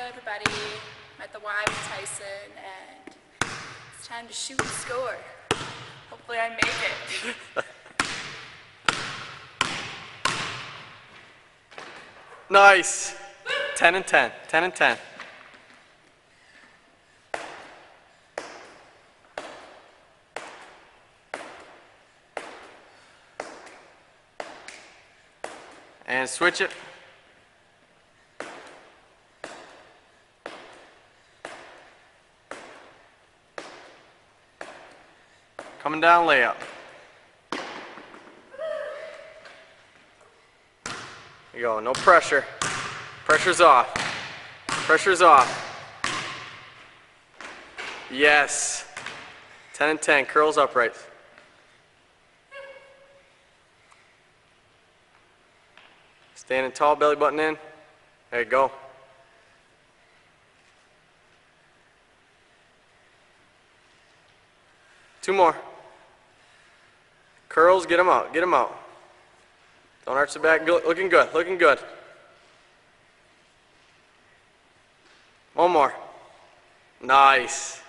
everybody. I'm at the Y with Tyson, and it's time to shoot and score. Hopefully I make it. Nice. 10 and 10. 10 and 10. And switch it. Coming down layup. There you go, no pressure. Pressure's off. Pressure's off. Yes. 10 and 10, curls upright. Standing tall, belly button in. There you go. Two more. Curls, get them out, get them out. Don't arch the back, looking good, looking good. One more. Nice.